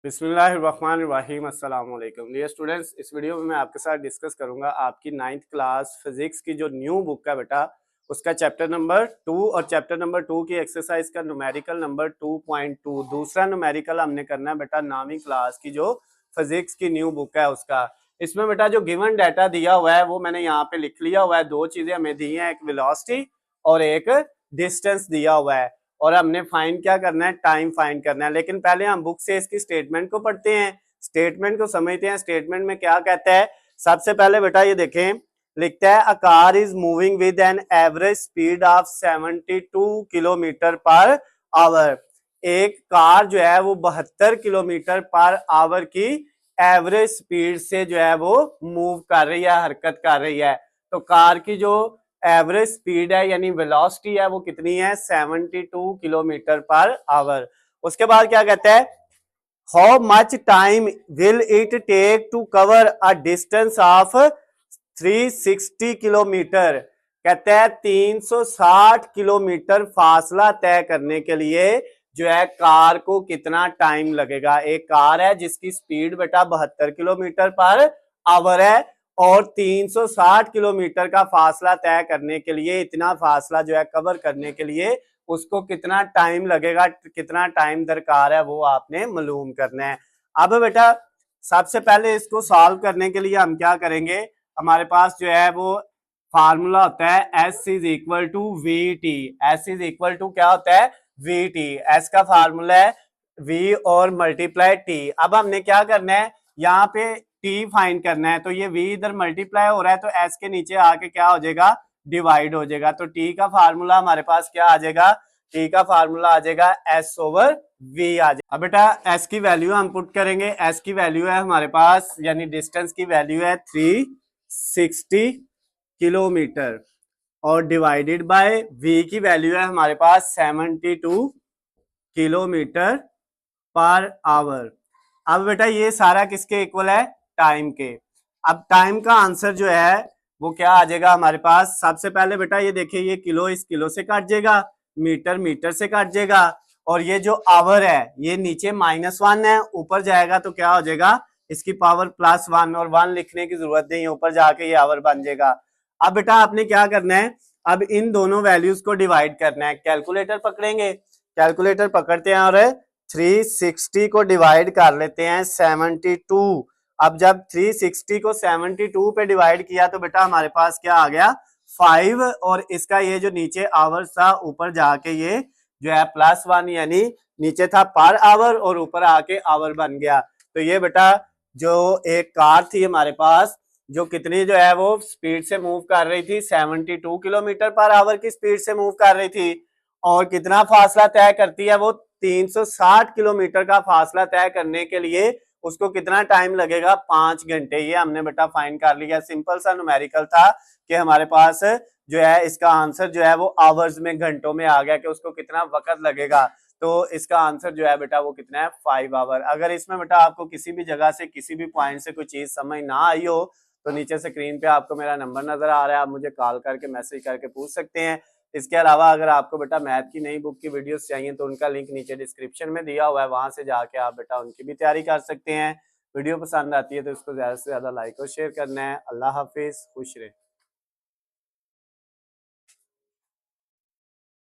बिस्मिल्लाहिर्रहमानिर्रहीम अस्सलाम वालेकुम डियर स्टूडेंट्स। इस वीडियो में मैं आपके साथ डिस्कस करूंगा आपकी 9th क्लास फिजिक्स की जो न्यू बुक है बेटा, उसका चैप्टर नंबर 2 और चैप्टर नंबर 2 की एक्सरसाइज का न्यूमेरिकल नंबर 2.2। दूसरा न्यूमेरिकल हमने करना है बेटा 9वीं क्लास की जो फिजिक्स की न्यू बुक है उसका। इसमें बेटा जो गिवन डाटा दिया हुआ है वो मैंने यहाँ पे लिख लिया हुआ है। दो चीजें हमें दी हैं, एक वेलोसिटी और एक डिस्टेंस दिया हुआ है, और हमने फाइंड क्या करना है, टाइम फाइंड करना है। लेकिन पहले हम बुक से इसकी स्टेटमेंट को पढ़ते हैं, स्टेटमेंट को समझते हैं। स्टेटमेंट में क्या कहता है, सबसे पहले बेटा ये देखें, लिखता है a car is moving with an average speed of 72 kilometre per hour. एक कार जो है वो 72 किलोमीटर पर आवर की एवरेज स्पीड से जो है वो मूव कर रही है, हरकत कर रही है। तो कार की जो एवरेज स्पीड है यानी वेलोसिटी है वो कितनी है, 72 किलोमीटर पर आवर। उसके बाद क्या कहता है, how much time will it take to cover a distance of 360 kilometre. कहते हैं 360 किलोमीटर फासला तय करने के लिए जो है कार को कितना टाइम लगेगा। एक कार है जिसकी स्पीड बेटा 72 किलोमीटर पर आवर है, और 360 किलोमीटर का फासला तय करने के लिए, इतना फासला जो है कवर करने के लिए उसको कितना टाइम लगेगा, कितना टाइम दरकार है, वो आपने मालूम करना है। अब बेटा सबसे पहले इसको सॉल्व करने के लिए हम क्या करेंगे, हमारे पास जो है वो फार्मूला होता है S is equal to V T. S is equal to क्या होता है, वी टी। एस का फार्मूला है वी और मल्टीप्लाई टी। अब हमने क्या करना है, यहाँ पे टी फाइंड करना है, तो ये v इधर मल्टीप्लाई हो रहा है तो s के नीचे आके क्या हो जाएगा, डिवाइड हो जाएगा। तो t का फार्मूला हमारे पास क्या आ जाएगा, t का फार्मूला आ जाएगा s ओवर v आ जाएगा। अब बेटा s की वैल्यू हम पुट करेंगे, s की वैल्यू है हमारे पास यानी डिस्टेंस की वैल्यू है 360 किलोमीटर, और डिवाइडेड बाय v की वैल्यू है हमारे पास 72 किलोमीटर पर आवर। अब बेटा ये सारा किसके इक्वल है, टाइम के। अब टाइम का आंसर जो है वो क्या आ जाएगा हमारे पास, सबसे पहले बेटा ये देखिए, ये किलो इस किलो से काट जाएगा, मीटर मीटर से काट जाएगा, और ये जो आवर है ये नीचे -1 है, ऊपर जाएगा तो क्या हो जाएगा, इसकी पावर +1, और 1 लिखने की जरूरत नहीं है, ऊपर जाके ये आवर बन जाएगा। अब बेटा आपने क्या करना है, अब इन दोनों वैल्यूज को डिवाइड करना है। कैलकुलेटर पकड़ेंगे, कैलकुलेटर पकड़ते हैं और 360 को डिवाइड कर लेते हैं 72। अब जब 360 को 72 पे डिवाइड किया तो बेटा हमारे पास क्या आ गया, 5, और इसका ये जो नीचे आवर था ऊपर जाके ये जो है +1, यानी नीचे था पर आवर और ऊपर आके आवर बन गया। तो ये बेटा जो एक कार थी हमारे पास जो कितनी जो है वो स्पीड से मूव कर रही थी, 72 किलोमीटर पर आवर की स्पीड से मूव कर रही थी, और कितना फासला तय करती है वो, 360 किलोमीटर का फासला तय करने के लिए उसको कितना टाइम लगेगा, 5 घंटे। ये हमने बेटा फाइंड कर लिया। सिंपल सा न्यूमेरिकल था कि हमारे पास जो है इसका आंसर जो है वो आवर्स में, घंटों में आ गया कि उसको कितना वक्त लगेगा। तो इसका आंसर जो है बेटा वो कितना है, 5 आवर। अगर इसमें बेटा आपको किसी भी जगह से किसी भी पॉइंट से कोई चीज समझ ना आई हो तो नीचे स्क्रीन पे आपको मेरा नंबर नजर आ रहा है, आप मुझे कॉल करके मैसेज करके पूछ सकते हैं। इसके अलावा अगर आपको बेटा मैथ की नई बुक की वीडियोस चाहिए तो उनका लिंक नीचे डिस्क्रिप्शन में दिया हुआ है, वहां से जाके आप बेटा उनकी भी तैयारी कर सकते हैं। वीडियो पसंद आती है तो इसको ज्यादा से ज्यादा लाइक और शेयर करना है। अल्लाह हाफिज, खुश रहे।